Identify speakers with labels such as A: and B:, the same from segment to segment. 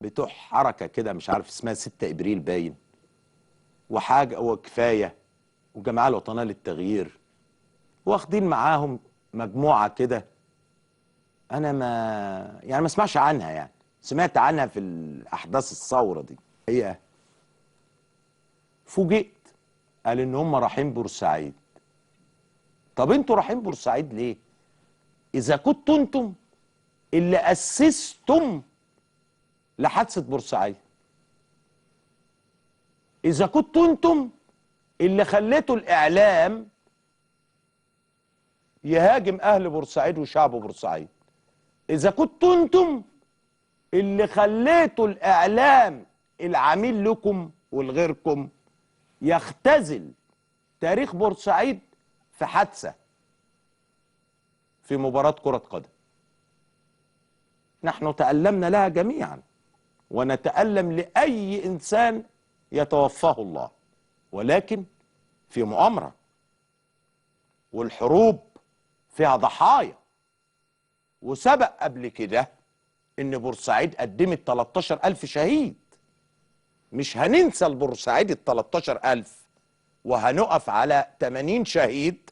A: بتوع حركه كده مش عارف اسمها 6 ابريل باين وحاجه وكفايه والجماعه الوطنيه للتغيير واخدين معاهم مجموعه كده. انا ما اسمعش عنها، يعني سمعت عنها في الاحداث الثوره دي. هي فوجئت قال ان هم رايحين بورسعيد. طب انتوا رايحين بورسعيد ليه اذا كنتوا انتم اللي اسستم لحادثه بورسعيد؟ اذا كنتوا انتم اللي خليتوا الاعلام يهاجم اهل بورسعيد وشعب بورسعيد، اذا كنتوا انتم اللي خليتوا الاعلام العميل لكم ولغيركم يختزل تاريخ بورسعيد في حادثه في مباراه كره قدم، نحن تألمنا لها جميعا ونتألم لأي إنسان يتوفاه الله، ولكن في مؤامرة، والحروب فيها ضحايا. وسبق قبل كده إن بورسعيد قدمت 13,000 شهيد. مش هننسى البورسعيد ال 13,000 وهنقف على 80 شهيد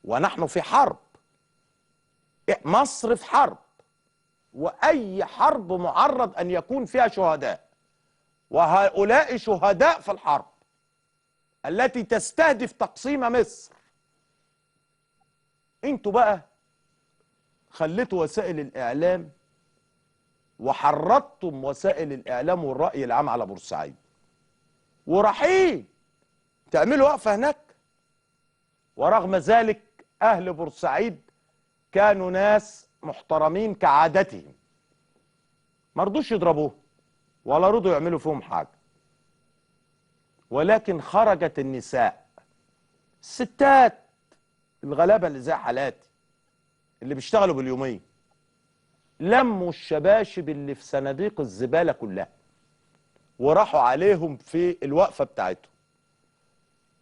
A: ونحن في حرب. مصر في حرب، وأي حرب معرض أن يكون فيها شهداء، وهؤلاء شهداء في الحرب التي تستهدف تقسيم مصر. انتوا بقى خليتوا وسائل الإعلام وحرضتم وسائل الإعلام والرأي العام على بورسعيد، ورايحين تعملوا وقفة هناك. ورغم ذلك أهل بورسعيد كانوا ناس محترمين كعادتهم، ما رضوش يضربوه ولا رضوا يعملوا فيهم حاجة. ولكن خرجت النساء، الستات الغلابة اللي زي حالاتي اللي بيشتغلوا باليومين، لموا الشباشب اللي في صناديق الزبالة كلها وراحوا عليهم في الوقفة بتاعتهم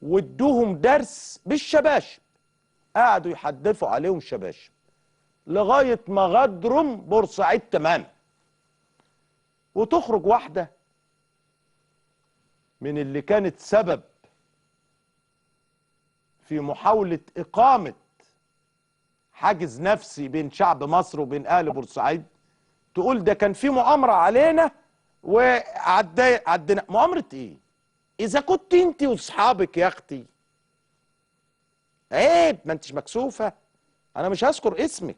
A: وادوهم درس بالشباشب. قعدوا يحدفوا عليهم شباشب لغاية ما غدروا بورسعيد تماما. وتخرج واحدة من اللي كانت سبب في محاولة إقامة حاجز نفسي بين شعب مصر وبين أهل بورسعيد تقول ده كان في مؤامرة علينا عدينا. مؤامرة إيه؟ إذا كنت أنت وأصحابك يا أختي عيب، ما أنتش مكسوفة. أنا مش هذكر اسمك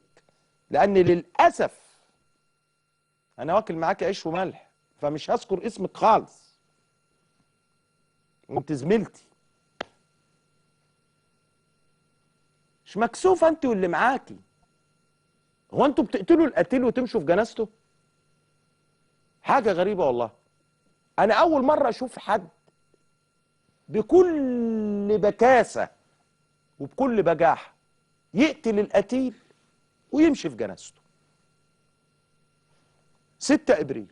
A: لأن للأسف أنا واكل معاك عيش وملح، فمش هذكر اسمك خالص، وأنت زميلتي. مش مكسوفة أنت واللي معاكي؟ هو أنتوا بتقتلوا القتيل وتمشوا في جنازته؟ حاجة غريبة والله. أنا أول مرة أشوف حد بكل بكاسة وبكل بجاحة يقتل القتيل ويمشي في جنازته. 6 ابريل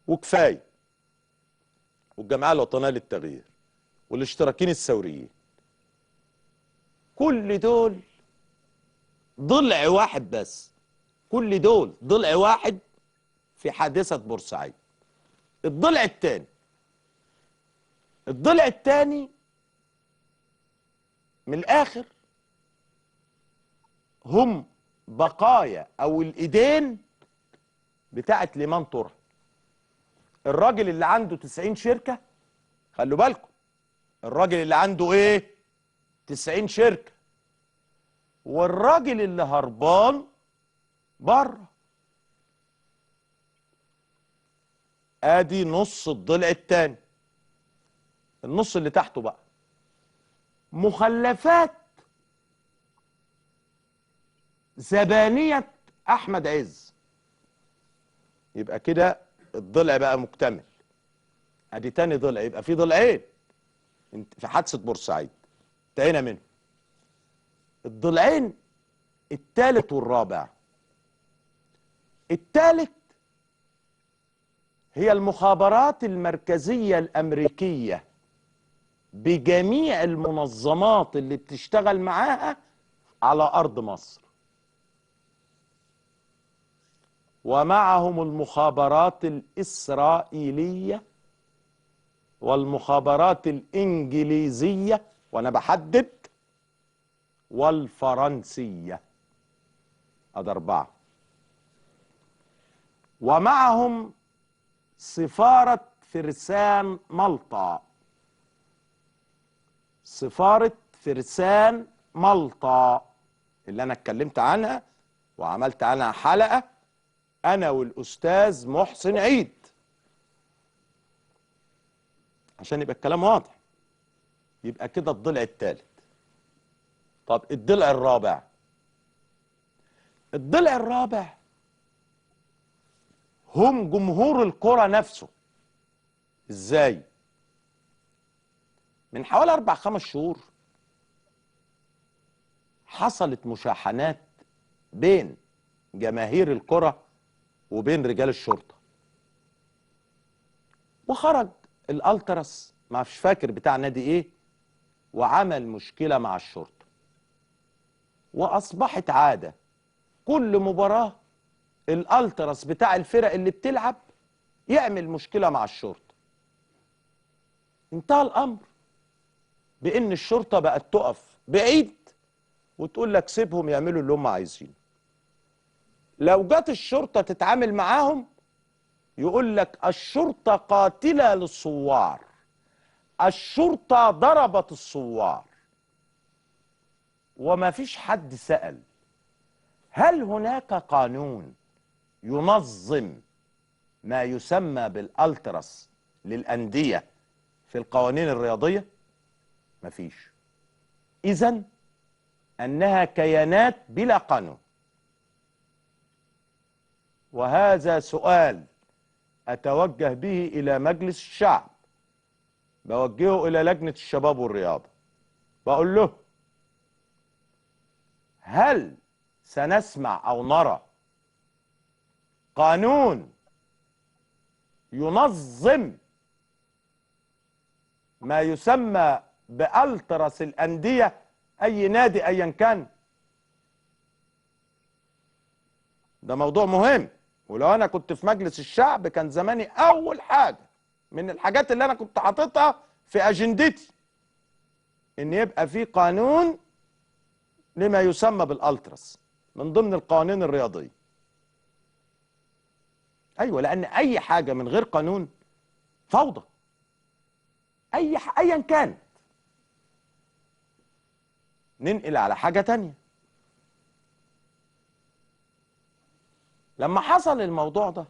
A: وكفايه، والجماعه الوطنيه للتغيير والاشتراكيين الثوريين، كل دول ضلع واحد بس، كل دول ضلع واحد في حادثه بورسعيد. الضلع الثاني، الضلع الثاني من الاخر هم بقايا او الايدين بتاعت ليمان طرح، الراجل اللي عنده 90 شركه. خلوا بالكم، الراجل اللي عنده ايه؟ 90 شركه، والراجل اللي هربان بره. ادي نص الضلع الثاني. النص اللي تحته بقى مخلفات زبانية احمد عز. يبقى كده الضلع بقى مكتمل. ادي تاني ضلع، يبقى في ضلعين في حادثة بورسعيد انتهينا منه. الضلعين الثالث والرابع. الثالث هي المخابرات المركزية الأمريكية بجميع المنظمات اللي بتشتغل معاها على أرض مصر. ومعهم المخابرات الإسرائيلية والمخابرات الإنجليزية، وأنا بحدد، والفرنسية. أدي 4. ومعهم سفارة فرسان مالطا. سفارة فرسان مالطا اللي أنا اتكلمت عنها وعملت عنها حلقة أنا والأستاذ محسن عيد عشان يبقى الكلام واضح. يبقى كده الضلع الثالث. طب الضلع الرابع. الضلع الرابع هم جمهور القرى نفسه. ازاي؟ من حوالي 4-5 شهور حصلت مشاحنات بين جماهير القرى وبين رجال الشرطة، وخرج الالتراس ما فيش فاكر بتاع نادي ايه وعمل مشكلة مع الشرطة، واصبحت عادة كل مباراة الالتراس بتاع الفرق اللي بتلعب يعمل مشكلة مع الشرطة. انتهى الامر بان الشرطة بقت تقف بعيد وتقول لك سيبهم يعملوا اللي هم عايزينه. لو جت الشرطة تتعامل معاهم يقول لك الشرطة قاتلة للثوار، الشرطة ضربت الثوار. وما فيش حد سأل هل هناك قانون ينظم ما يسمى بالالتراس للأندية في القوانين الرياضية؟ مفيش. إذن أنها كيانات بلا قانون. وهذا سؤال أتوجه به إلى مجلس الشعب، بوجهه إلى لجنة الشباب والرياضة، بقول له هل سنسمع أو نرى قانون ينظم ما يسمى بألتراس الأندية أي نادي أيا كان؟ ده موضوع مهم، ولو أنا كنت في مجلس الشعب كان زماني أول حاجة من الحاجات اللي أنا كنت حاططها في أجندتي إن يبقى في قانون لما يسمى بالألتراس من ضمن القوانين الرياضية. أيوة، لأن أي حاجة من غير قانون فوضى أيا كانت. ننقل على حاجة تانية. لما حصل الموضوع ده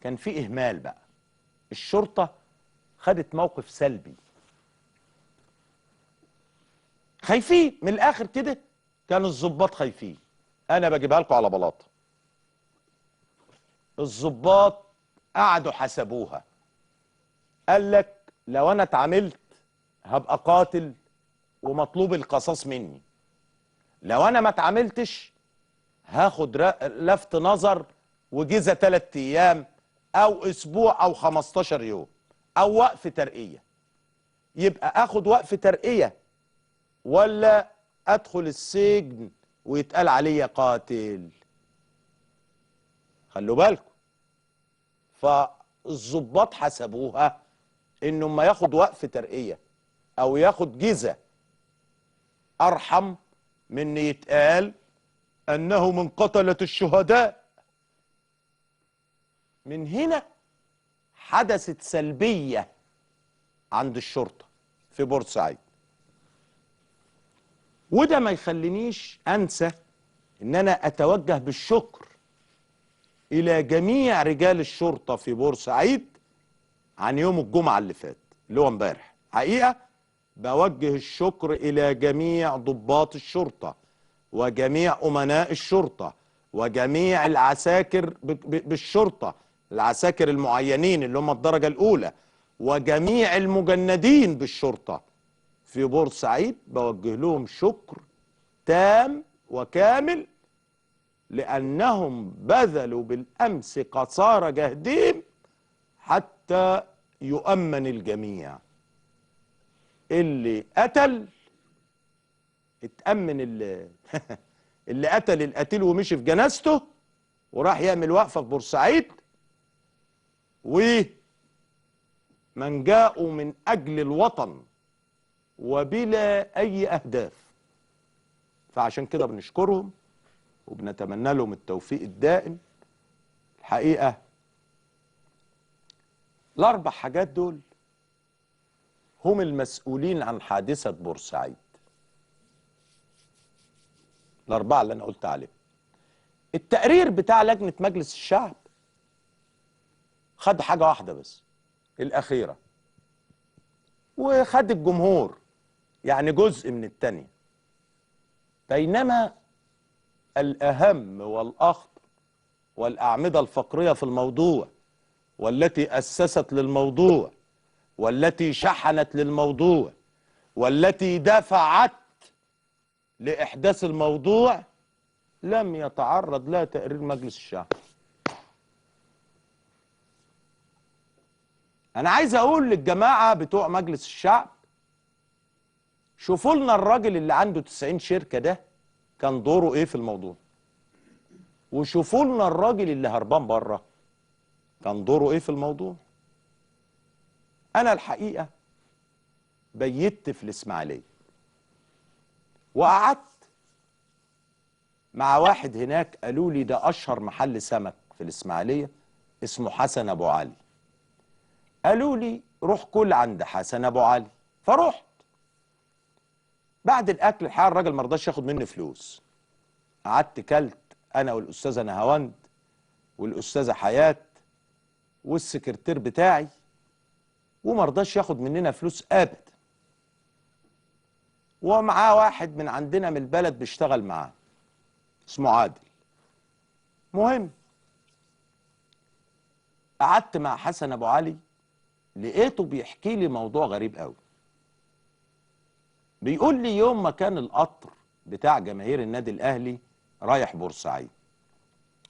A: كان في إهمال بقى. الشرطة خدت موقف سلبي، خايفين من الآخر كده. كان الضباط خايفين. أنا بجيبها لكم على بلاطة. الضباط قعدوا حسبوها، قال لك لو أنا اتعاملت هبقى قاتل ومطلوب القصاص مني، لو أنا ما اتعاملتش هاخد لفت نظر وجيزة 3 أيام أو أسبوع أو 15 يوم أو وقف ترقية. يبقى آخد وقف ترقية ولا أدخل السجن ويتقال عليا قاتل؟ خلوا بالكم. فالضباط حسبوها إنه ما ياخد وقف ترقية أو ياخد جيزة أرحم من يتقال أنه من قتلة الشهداء. من هنا حدثت سلبية عند الشرطة في بورسعيد، وده ما يخلينيش أنسى إن أنا أتوجه بالشكر إلى جميع رجال الشرطة في بورسعيد عن يوم الجمعة اللي فات اللي هو امبارح. حقيقة بوجه الشكر إلى جميع ضباط الشرطة وجميع أمناء الشرطة وجميع العساكر بالشرطة، العساكر المعينين اللي هم الدرجة الأولى، وجميع المجندين بالشرطة في بورسعيد. بوجه لهم شكر تام وكامل لأنهم بذلوا بالأمس قصارى جهدهم حتى يؤمن الجميع. اللي قتل اتأمن اللي قتل القتيل ومشي في جنازته وراح يعمل وقفة في بورسعيد، ومن جاءوا من أجل الوطن وبلا أي أهداف. فعشان كده بنشكرهم وبنتمنى لهم التوفيق الدائم. الحقيقة الأربع حاجات دول هم المسؤولين عن حادثة بورسعيد، الأربعة اللي أنا قلت عليهم. التقرير بتاع لجنة مجلس الشعب خد حاجة واحدة بس، الأخيرة، وخد الجمهور، يعني جزء من التانية. بينما الأهم والأخطر والأعمدة الفقرية في الموضوع، والتي أسست للموضوع، والتي شحنت للموضوع، والتي دفعت لإحداث الموضوع، لم يتعرض لها تقرير مجلس الشعب. أنا عايز أقول للجماعة بتوع مجلس الشعب، شوفوا لنا الراجل اللي عنده 90 شركة ده كان دوره إيه في الموضوع، وشوفوا لنا الراجل اللي هربان بره كان دوره إيه في الموضوع. أنا الحقيقة بيت في الإسماعيلية، وقعدت مع واحد هناك، قالوا لي ده أشهر محل سمك في الإسماعيلية اسمه حسن أبو علي. قالوا لي روح كل عند حسن أبو علي. فرحت. بعد الأكل الحقيقة الراجل ما رضاش ياخد مني فلوس. قعدت كلت أنا والأستاذة نهاوند والأستاذة حياة والسكرتير بتاعي، وما رضاش ياخد مننا فلوس أبدا. ومعاه واحد من عندنا من البلد بيشتغل معاه اسمه عادل. مهم، قعدت مع حسن أبو علي، لقيته بيحكي لي موضوع غريب قوي. بيقول لي يوم ما كان القطر بتاع جماهير النادي الأهلي رايح بورسعيد.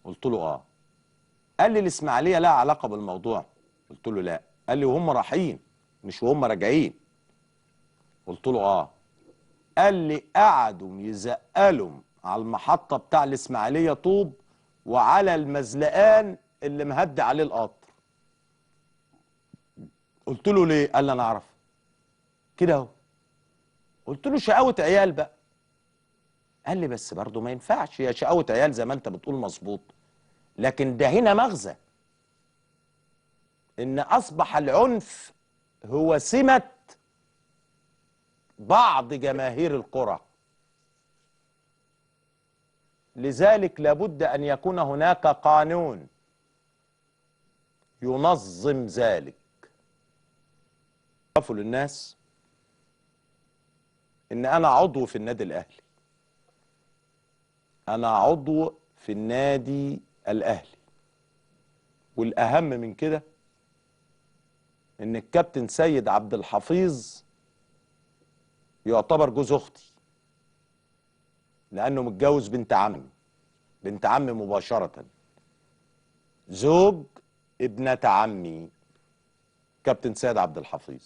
A: قلت له اه. قال لي الإسماعيلية لها علاقة بالموضوع؟ قلت له لا. قال لي وهم رايحين مش وهم راجعين؟ قلت له اه. قال لي قعدوا يزقلوا على المحطة بتاع الإسماعيلية طوب وعلى المزلقان اللي مهدي عليه القطر. قلت له ليه؟ قال لي انا اعرف كده اهو. قلت له شقاوة عيال بقى. قال لي بس برضه ما ينفعش، هي شقاوة عيال زي ما انت بتقول مظبوط، لكن ده هنا مغزى ان اصبح العنف هو سمة بعض جماهير القرى. لذلك لابد ان يكون هناك قانون ينظم ذلك. عرفوا للناس ان انا عضو في النادي الاهلي، انا عضو في النادي الاهلي، والاهم من كده ان الكابتن سيد عبد الحفيظ يعتبر جوز اختي، لانه متجوز بنت عمي، بنت عمي مباشرة، زوج ابنة عمي كابتن سيد عبد الحفيظ.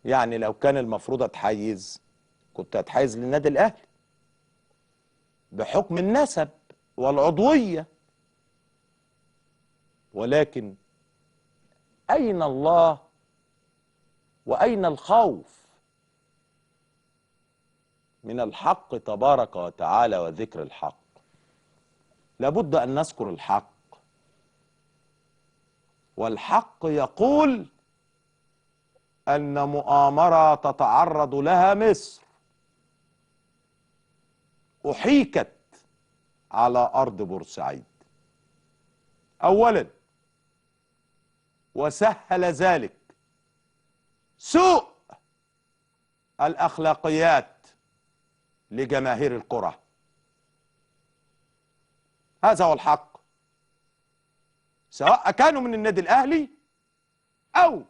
A: يعني لو كان المفروض اتحيز كنت اتحيز للنادي الاهلي بحكم النسب والعضوية، ولكن اين الله واين الخوف من الحق تبارك وتعالى وذكر الحق؟ لابد ان نذكر الحق، والحق يقول ان مؤامرة تتعرض لها مصر احيكت على ارض بورسعيد. اولا، وسهل ذلك سوء الاخلاقيات لجماهير القرى. هذا هو الحق، سواء كانوا من النادي الاهلي او